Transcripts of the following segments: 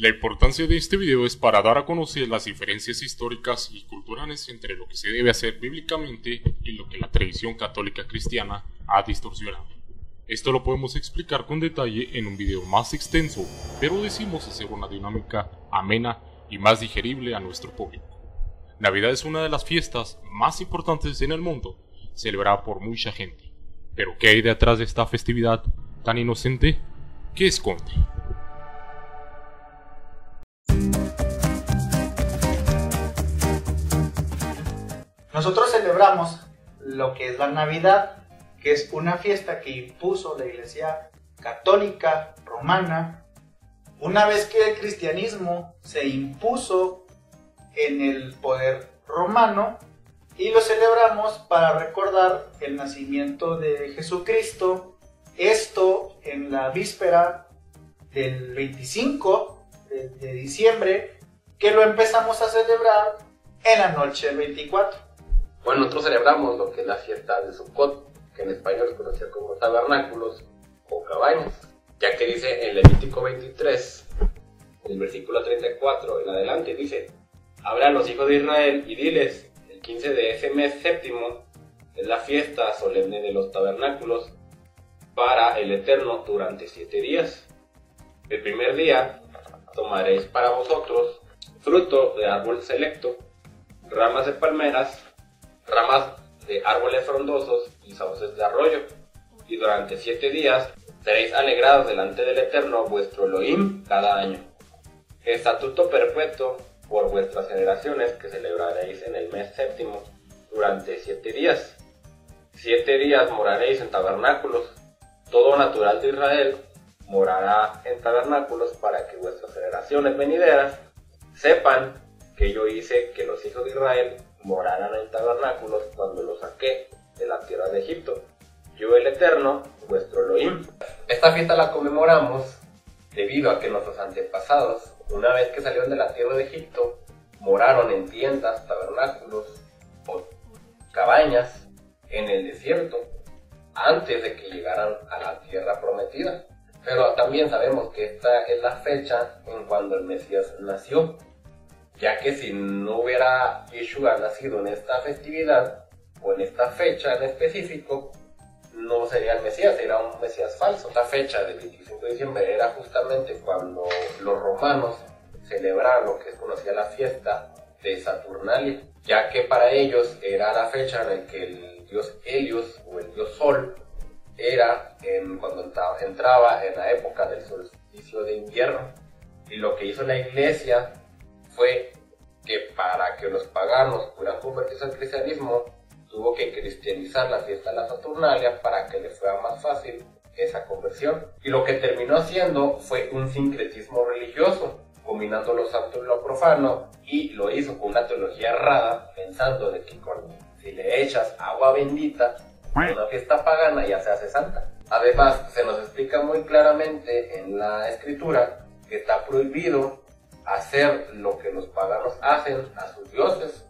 La importancia de este video es para dar a conocer las diferencias históricas y culturales entre lo que se debe hacer bíblicamente y lo que la tradición católica cristiana ha distorsionado. Esto lo podemos explicar con detalle en un video más extenso, pero decidimos hacer una dinámica amena y más digerible a nuestro público. Navidad es una de las fiestas más importantes en el mundo, celebrada por mucha gente. Pero ¿qué hay detrás de esta festividad tan inocente? ¿Qué esconde? Nosotros celebramos lo que es la Navidad, que es una fiesta que impuso la Iglesia Católica Romana una vez que el cristianismo se impuso en el poder romano, y lo celebramos para recordar el nacimiento de Jesucristo, esto en la víspera del 25 de diciembre, que lo empezamos a celebrar en la noche del 24. Bueno, nosotros celebramos lo que es la fiesta de Sukkot, que en español se conocía como tabernáculos o cabañas, ya que dice en Levítico 23, en el versículo 34 en adelante, dice: habla a los hijos de Israel y diles, el 15 de ese mes séptimo es la fiesta solemne de los tabernáculos para el Eterno durante 7 días. El primer día tomaréis para vosotros fruto de árbol selecto, ramas de palmeras, ramas de árboles frondosos y sauces de arroyo, y durante 7 días seréis alegrados delante del Eterno vuestro Elohim cada año. Estatuto perpetuo por vuestras generaciones que celebraréis en el mes séptimo durante 7 días. 7 días moraréis en tabernáculos. Todo natural de Israel morará en tabernáculos para que vuestras generaciones venideras sepan que yo hice que los hijos de Israel moraran en tabernáculos cuando los saqué de la tierra de Egipto. Yo el Eterno, vuestro Elohim. Esta fiesta la conmemoramos debido a que nuestros antepasados, una vez que salieron de la tierra de Egipto, moraron en tiendas, tabernáculos o cabañas en el desierto antes de que llegaran a la tierra prometida. Pero también sabemos que esta es la fecha en cuando el Mesías nació, ya que si no hubiera Yeshua nacido en esta festividad o en esta fecha en específico, no sería el Mesías, era un Mesías falso. Esta fecha del 25 de diciembre era justamente cuando los romanos celebraban lo que es conocida la fiesta de Saturnalia, ya que para ellos era la fecha en la que el dios Helios o el dios Sol era cuando entraba en la época del solsticio de invierno. Y lo que hizo la iglesia fue que para que los paganos pudieran convertirse al cristianismo, tuvo que cristianizar la fiesta de la Saturnalia para que le fuera más fácil esa conversión. Y lo que terminó haciendo fue un sincretismo religioso, combinando lo santo y lo profano, y lo hizo con una teología errada, pensando de que si le echas agua bendita a una fiesta pagana ya se hace santa. Además, se nos explica muy claramente en la escritura que está prohibido hacer lo que los paganos hacen a sus dioses.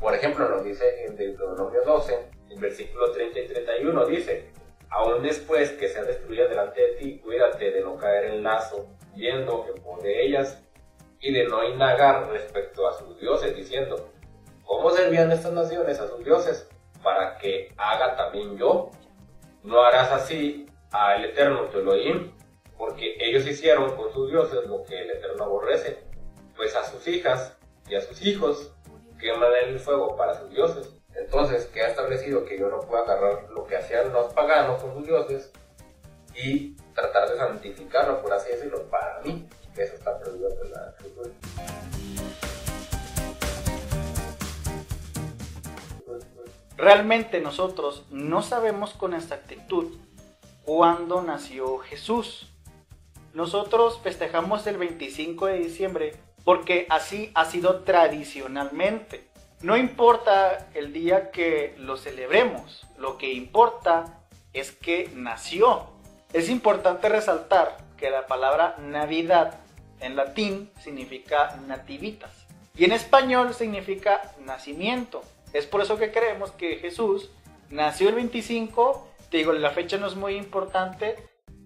Por ejemplo, nos dice en Deuteronomio 12, en versículo 30 y 31, dice: aún después que sea destruida delante de ti, cuídate de no caer en lazo, yendo en pos de ellas, y de no indagar respecto a sus dioses, diciendo: ¿cómo servían estas naciones a sus dioses? Para que haga también yo. No harás así al Eterno tu Elohim, porque ellos hicieron con sus dioses lo que el Eterno aborrece, pues a sus hijas y a sus hijos queman en el fuego para sus dioses. Entonces queda establecido que yo no puedo agarrar lo que hacían los paganos con sus dioses y tratar de santificarlo, por así decirlo, para mí. Eso está prohibido por la escritura. Realmente nosotros no sabemos con exactitud cuándo nació Jesús. Nosotros festejamos el 25 de diciembre porque así ha sido tradicionalmente. No importa el día que lo celebremos, lo que importa es que nació. Es importante resaltar que la palabra Navidad en latín significa nativitas y en español significa nacimiento. Es por eso que creemos que Jesús nació el 25. Te digo, la fecha no es muy importante,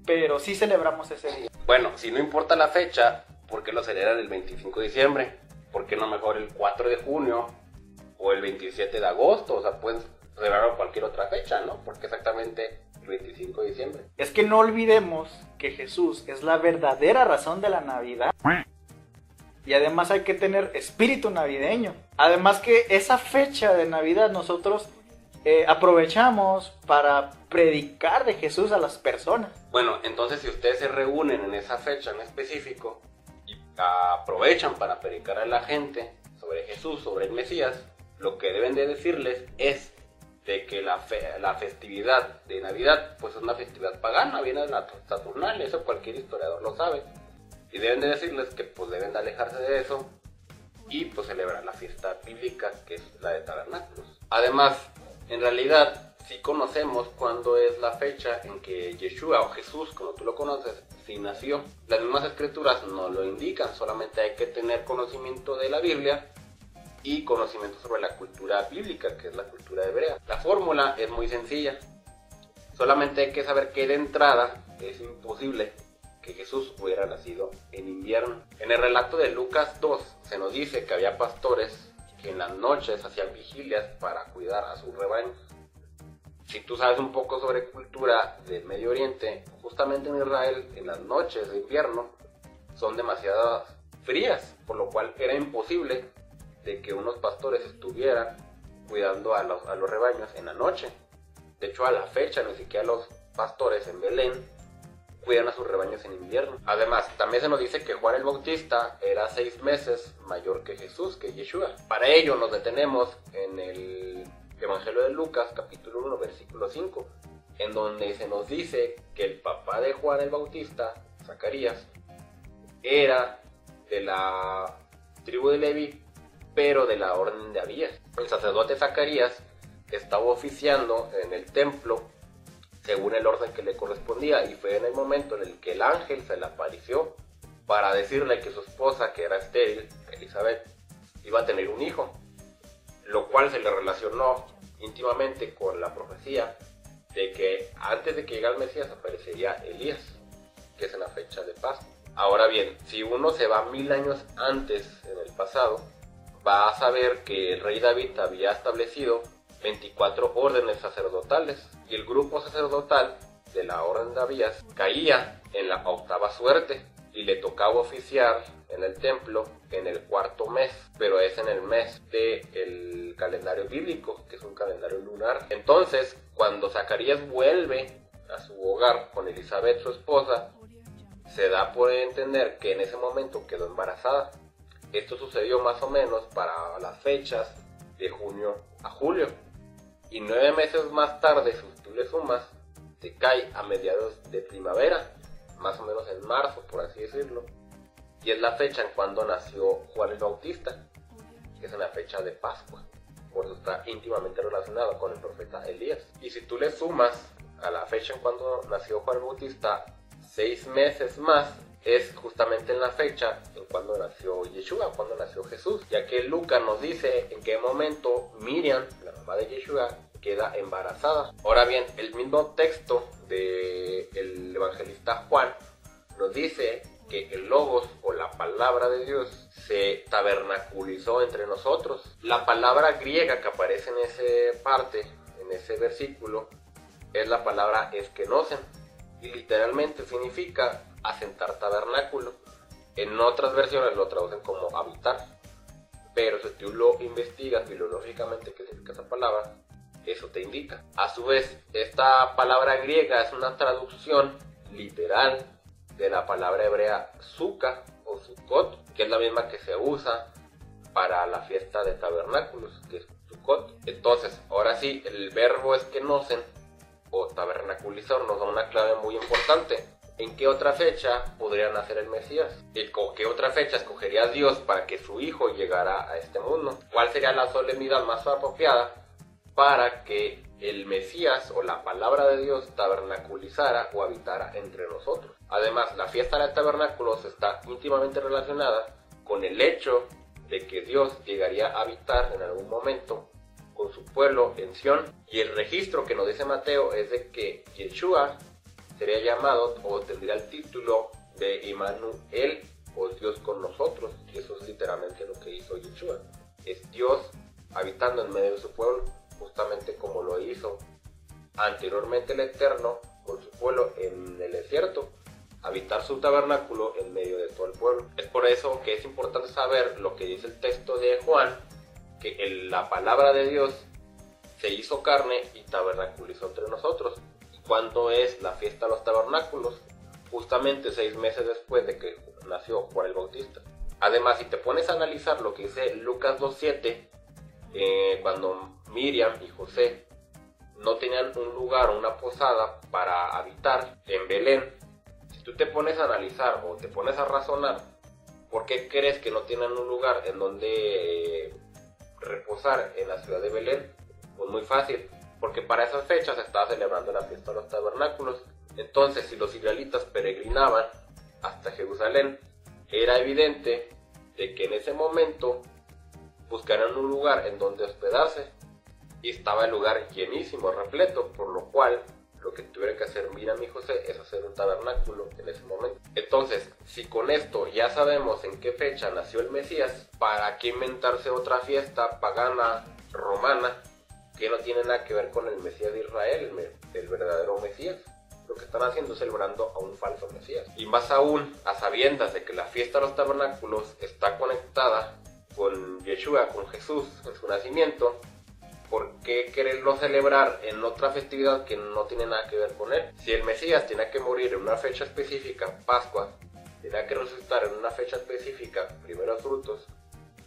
pero sí celebramos ese día. Bueno, si no importa la fecha, ¿por qué lo celebran el 25 de diciembre? ¿Por qué no mejor el 4 de junio o el 27 de agosto? O sea, pueden celebrarlo cualquier otra fecha, ¿no? Porque exactamente el 25 de diciembre. Es que no olvidemos que Jesús es la verdadera razón de la Navidad. Y además hay que tener espíritu navideño. Además que esa fecha de Navidad nosotros aprovechamos para predicar de Jesús a las personas. Bueno, entonces si ustedes se reúnen en esa fecha en específico y aprovechan para predicar a la gente sobre Jesús, sobre el Mesías, lo que deben de decirles es de que la festividad de Navidad pues es una festividad pagana, viene de la Saturnal, eso cualquier historiador lo sabe. Y deben de decirles que pues deben de alejarse de eso y pues celebrar la fiesta bíblica que es la de Tabernáculos. Además, en realidad sí conocemos cuándo es la fecha en que Yeshua o Jesús, como tú lo conoces, sí nació. Las mismas escrituras nos lo indican, solamente hay que tener conocimiento de la Biblia y conocimiento sobre la cultura bíblica, que es la cultura hebrea. La fórmula es muy sencilla, solamente hay que saber que de entrada es imposible que Jesús hubiera nacido en invierno. En el relato de Lucas 2 se nos dice que había pastores que en las noches hacían vigilias para cuidar a sus rebaños. Si tú sabes un poco sobre cultura del Medio Oriente, justamente en Israel, en las noches de invierno son demasiado frías, por lo cual era imposible de que unos pastores estuvieran cuidando a los rebaños en la noche. De hecho, a la fecha, ni siquiera los pastores en Belén cuidan a sus rebaños en invierno. Además, también se nos dice que Juan el Bautista era 6 meses mayor que Jesús, que Yeshua. Para ello nos detenemos en el Evangelio de Lucas, capítulo 1, versículo 5, en donde se nos dice que el papá de Juan el Bautista, Zacarías, era de la tribu de Leví, pero de la orden de Abías. El sacerdote Zacarías estaba oficiando en el templo según el orden que le correspondía, y fue en el momento en el que el ángel se le apareció para decirle que su esposa, que era estéril, Elizabeth, iba a tener un hijo, lo cual se le relacionó íntimamente con la profecía de que antes de que llegara el Mesías aparecería Elías, que es en la fecha de Pascua. Ahora bien, si uno se va 1000 años antes en el pasado, va a saber que el rey David había establecido 24 órdenes sacerdotales, y el grupo sacerdotal de la orden de Abías caía en la 8ª suerte y le tocaba oficiar en el templo en el 4º mes, pero es en el mes del calendario bíblico, que es un calendario lunar. Entonces, cuando Zacarías vuelve a su hogar con Elizabeth, su esposa, se da por entender que en ese momento quedó embarazada. Esto sucedió más o menos para las fechas de junio a julio. Y 9 meses más tarde, si tú le sumas, se cae a mediados de primavera, más o menos en marzo, por así decirlo. Y es la fecha en cuando nació Juan el Bautista, que es en la fecha de Pascua. Por eso está íntimamente relacionado con el profeta Elías. Y si tú le sumas a la fecha en cuando nació Juan el Bautista 6 meses más, es justamente en la fecha en cuando nació Yeshua, cuando nació Jesús, ya que Lucas nos dice en qué momento Miriam, la mamá de Yeshua, queda embarazada. Ahora bien, el mismo texto del evangelista Juan nos dice que el Logos, o la palabra de Dios, se tabernaculizó entre nosotros. La palabra griega que aparece en esa parte, en ese versículo, es la palabra eskenosen, y literalmente significa asentar tabernáculo. En otras versiones lo traducen como habitar, pero si tú lo investigas filológicamente qué significa esa palabra, eso te indica. A su vez, esta palabra griega es una traducción literal de la palabra hebrea sukkah o sukkot, que es la misma que se usa para la fiesta de tabernáculos, que es Sukkot. Entonces, ahora sí, el verbo eskenosen o tabernaculizar nos da una clave muy importante. ¿En qué otra fecha podría nacer el Mesías? ¿Qué otra fecha escogería Dios para que su hijo llegara a este mundo? ¿Cuál sería la solemnidad más apropiada para que el Mesías o la palabra de Dios tabernaculizara o habitara entre nosotros? Además, la fiesta de tabernáculos está íntimamente relacionada con el hecho de que Dios llegaría a habitar en algún momento con su pueblo en Sión, y el registro que nos dice Mateo es de que Yeshua sería llamado o tendría el título de Immanuel, o Dios habitando en medio de su pueblo, justamente como lo hizo anteriormente el Eterno con su pueblo en el desierto, habitar su tabernáculo en medio de todo el pueblo. Es por eso que es importante saber lo que dice el texto de Juan, que la palabra de Dios se hizo carne y tabernaculizó entre nosotros. ¿Y cuándo es la fiesta de los tabernáculos? Justamente 6 meses después de que nació Juan el Bautista. Además, si te pones a analizar lo que dice Lucas 2.7, cuando Miriam y José no tenían un lugar o una posada para habitar en Belén, si tú te pones a analizar o te pones a razonar, ¿por qué crees que no tienen un lugar en donde reposar en la ciudad de Belén? Pues muy fácil, porque para esas fechas se estaba celebrando la fiesta de los tabernáculos. Entonces, si los israelitas peregrinaban hasta Jerusalén, era evidente de que en ese momento buscaran un lugar en donde hospedarse, y estaba el lugar llenísimo, repleto, por lo cual lo que tuvieron que hacer Miriam y José es hacer un tabernáculo en ese momento. Entonces, si con esto ya sabemos en qué fecha nació el Mesías, ¿para qué inventarse otra fiesta pagana, romana, que no tiene nada que ver con el Mesías de Israel, el verdadero Mesías? Lo que están haciendo es celebrando a un falso Mesías. Y más aún, a sabiendas de que la fiesta de los tabernáculos está conectada con Yeshua, con Jesús, en su nacimiento, ¿por qué quererlo celebrar en otra festividad que no tiene nada que ver con él? Si el Mesías tenía que morir en una fecha específica, Pascua, tenía que resucitar en una fecha específica, primeros frutos,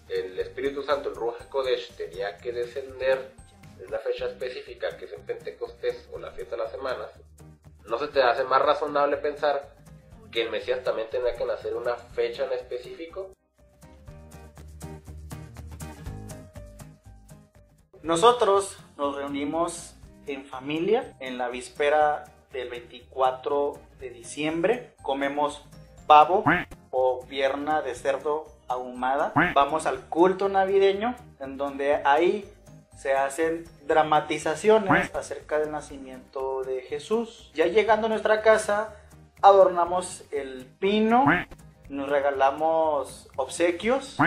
el Espíritu Santo, el Ruach HaKodesh, tenía que descender en una fecha específica, que es en Pentecostés o la fiesta de las semanas, ¿no se te hace más razonable pensar que el Mesías también tenía que nacer en una fecha en específico? Nosotros nos reunimos en familia en la víspera del 24 de diciembre. Comemos pavo o pierna de cerdo ahumada. Vamos al culto navideño, en donde ahí se hacen dramatizaciones acerca del nacimiento de Jesús. Ya llegando a nuestra casa, adornamos el pino, nos regalamos obsequios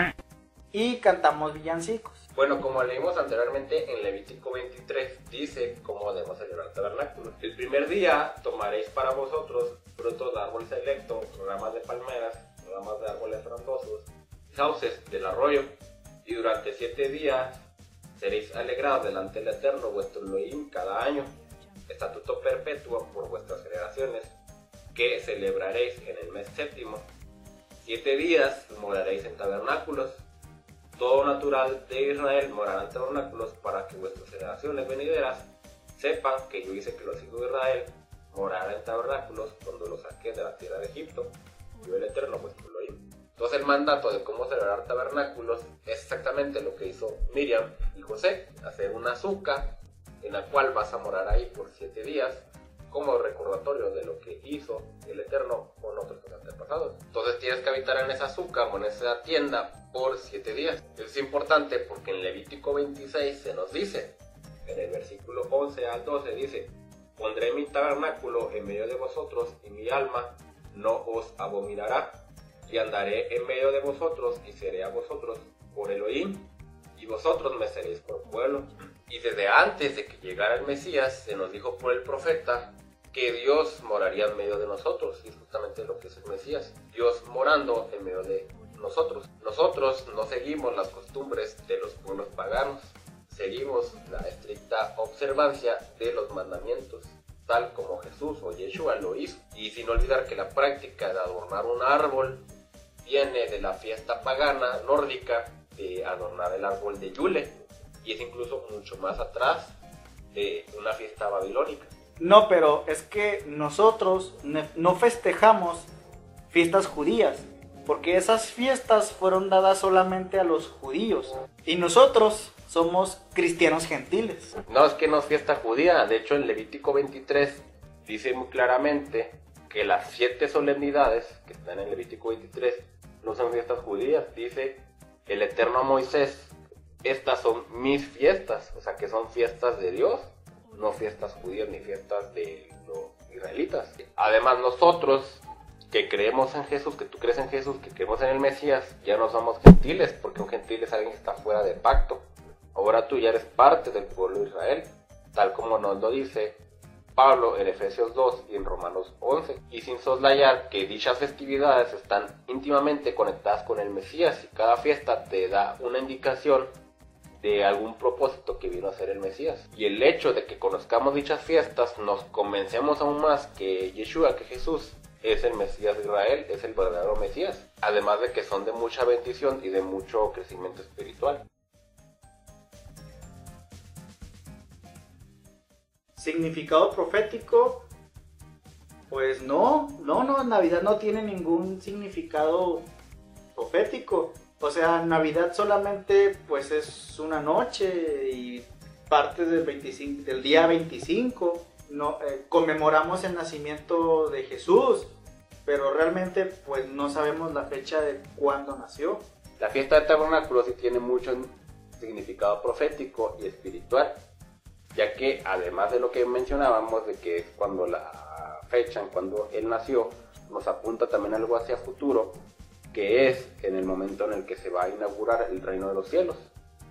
y cantamos villancicos. Bueno, como leímos anteriormente en Levítico 23, dice cómo debemos celebrar el tabernáculo. El primer día tomaréis para vosotros frutos de árbol selecto, ramas de palmeras, ramas de árboles frondosos, sauces del arroyo, y durante 7 días seréis alegrados delante del Eterno vuestro Elohim cada año, estatuto perpetuo por vuestras generaciones, que celebraréis en el mes séptimo. 7 días moraréis en tabernáculos. Todo natural de Israel morará en tabernáculos, para que vuestras generaciones venideras sepan que yo hice que los hijos de Israel moraran en tabernáculos cuando los saqué de la tierra de Egipto. Yo el Eterno vuestro Elohim. Entonces el mandato de cómo celebrar tabernáculos es exactamente lo que hizo Miriam y José: hacer una azúcar en la cual vas a morar ahí por 7 días, como recordatorio de lo que hizo el Eterno con otros antepasados. Entonces tienes que habitar en esa azúcar o en esa tienda por 7 días. Es importante porque en Levítico 26 se nos dice, en el versículo 11 al 12 dice: pondré mi tabernáculo en medio de vosotros, y mi alma no os abominará, y andaré en medio de vosotros, y seré a vosotros por Elohim, y vosotros me seréis por pueblo. Y desde antes de que llegara el Mesías, se nos dijo por el profeta que Dios moraría en medio de nosotros, y es justamente lo que es el Mesías, Dios morando en medio de nosotros. Nosotros no seguimos las costumbres de los pueblos paganos, seguimos la estricta observancia de los mandamientos, tal como Jesús o Yeshua lo hizo. Y sin olvidar que la práctica de adornar un árbol viene de la fiesta pagana nórdica de adornar el árbol de Yule, y es incluso mucho más atrás de una fiesta babilónica. No, pero es que nosotros no festejamos fiestas judías, porque esas fiestas fueron dadas solamente a los judíos, y nosotros somos cristianos gentiles. No, es que no es fiesta judía. De hecho, en Levítico 23 dice muy claramente que las 7 solemnidades que están en Levítico 23 no son fiestas judías. Dice el Eterno a Moisés: estas son mis fiestas, o sea que son fiestas de Dios, no fiestas judías ni fiestas de los israelitas. Además, nosotros que creemos en Jesús, que tú crees en Jesús, que creemos en el Mesías, ya no somos gentiles, porque un gentil es alguien que está fuera de pacto. Ahora tú ya eres parte del pueblo de Israel, tal como nos lo dice Pablo en Efesios 2 y en Romanos 11, y sin soslayar que dichas festividades están íntimamente conectadas con el Mesías y cada fiesta te da una indicación de algún propósito que vino a hacer el Mesías. Y el hecho de que conozcamos dichas fiestas nos convencemos aún más que Yeshua, que Jesús, es el Mesías de Israel, es el verdadero Mesías, además de que son de mucha bendición y de mucho crecimiento espiritual. Significado profético, pues no, Navidad no tiene ningún significado profético. O sea, Navidad solamente pues es una noche y parte del día 25, no, conmemoramos el nacimiento de Jesús, pero realmente pues no sabemos la fecha de cuándo nació. La fiesta de tabernáculos sí tiene mucho significado profético y espiritual, ya que además de lo que mencionábamos de que es cuando la fecha en cuando él nació, nos apunta también algo hacia futuro, que es en el momento en el que se va a inaugurar el reino de los cielos,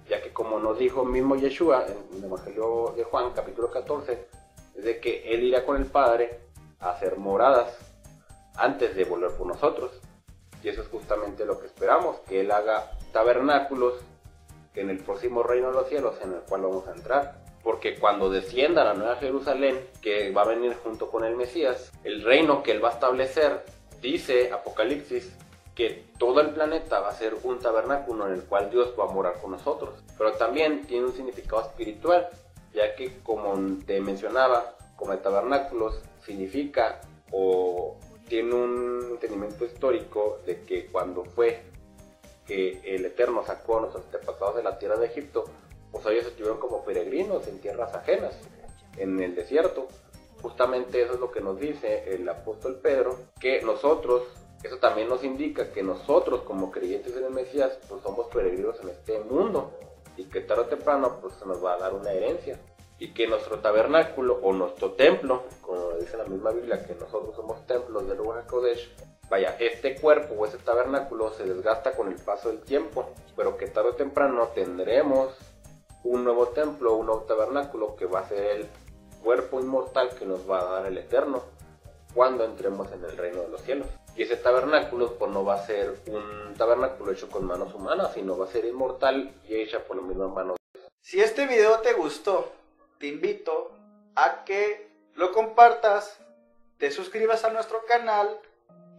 ya que como nos dijo mismo Yeshua en el Evangelio de Juan capítulo 14, es de que él irá con el Padre a hacer moradas antes de volver por nosotros, y eso es justamente lo que esperamos, que él haga tabernáculos en el próximo reino de los cielos en el cual vamos a entrar. Porque cuando descienda a la Nueva Jerusalén, que va a venir junto con el Mesías, el reino que él va a establecer, dice Apocalipsis, que todo el planeta va a ser un tabernáculo en el cual Dios va a morar con nosotros. Pero también tiene un significado espiritual, ya que como te mencionaba, como el tabernáculos significa o tiene un entendimiento histórico de que cuando fue que el Eterno sacó a nuestros antepasados de la tierra de Egipto, pues ellos estuvieron como peregrinos en tierras ajenas, en el desierto. Justamente eso es lo que nos dice el apóstol Pedro, que nosotros, eso también nos indica que nosotros como creyentes en el Mesías, pues somos peregrinos en este mundo, y que tarde o temprano pues se nos va a dar una herencia, y que nuestro tabernáculo o nuestro templo, como dice la misma Biblia, que nosotros somos templos del Ruach HaKodesh, vaya, este cuerpo o este tabernáculo se desgasta con el paso del tiempo, pero que tarde o temprano tendremos un nuevo templo, un nuevo tabernáculo que va a ser el cuerpo inmortal que nos va a dar el Eterno cuando entremos en el reino de los cielos. Y ese tabernáculo pues no va a ser un tabernáculo hecho con manos humanas, sino va a ser inmortal y hecha por la misma mano de Dios. Si este video te gustó, te invito a que lo compartas, te suscribas a nuestro canal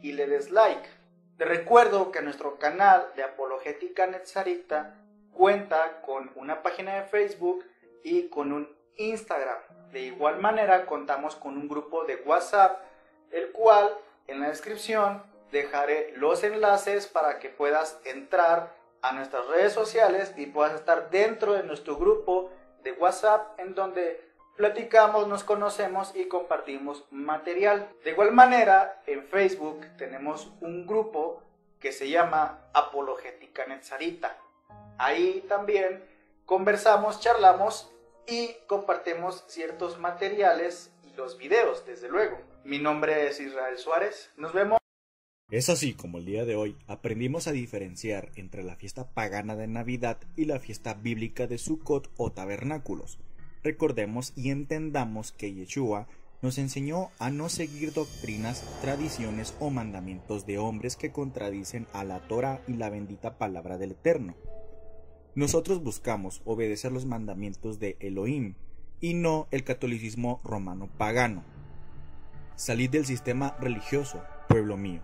y le des like. Te recuerdo que nuestro canal de Apologética Netzarita cuenta con una página de Facebook y con un Instagram. De igual manera contamos con un grupo de WhatsApp, el cual en la descripción dejaré los enlaces para que puedas entrar a nuestras redes sociales y puedas estar dentro de nuestro grupo de WhatsApp en donde platicamos, nos conocemos y compartimos material. De igual manera en Facebook tenemos un grupo que se llama Apologética Netzarita. Ahí también conversamos, charlamos y compartimos ciertos materiales y los videos, desde luego. Mi nombre es Israel Suárez. Nos vemos. Es así como el día de hoy aprendimos a diferenciar entre la fiesta pagana de Navidad y la fiesta bíblica de Sukkot o tabernáculos. Recordemos y entendamos que Yeshua nos enseñó a no seguir doctrinas, tradiciones o mandamientos de hombres que contradicen a la Torá y la bendita palabra del Eterno. Nosotros buscamos obedecer los mandamientos de Elohim y no el catolicismo romano pagano. Salid del sistema religioso, pueblo mío.